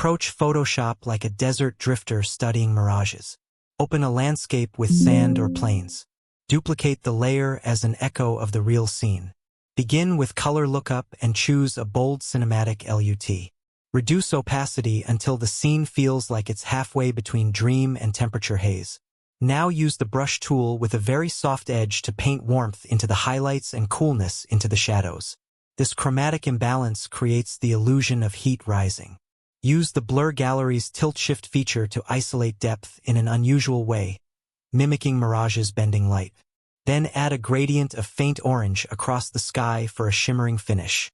Approach Photoshop like a desert drifter studying mirages. Open a landscape with sand or plains. Duplicate the layer as an echo of the real scene. Begin with color lookup and choose a bold cinematic LUT. Reduce opacity until the scene feels like it's halfway between dream and temperature haze. Now use the brush tool with a very soft edge to paint warmth into the highlights and coolness into the shadows. This chromatic imbalance creates the illusion of heat rising. Use the Blur Gallery's tilt-shift feature to isolate depth in an unusual way, mimicking mirage's bending light. Then add a gradient of faint orange across the sky for a shimmering finish.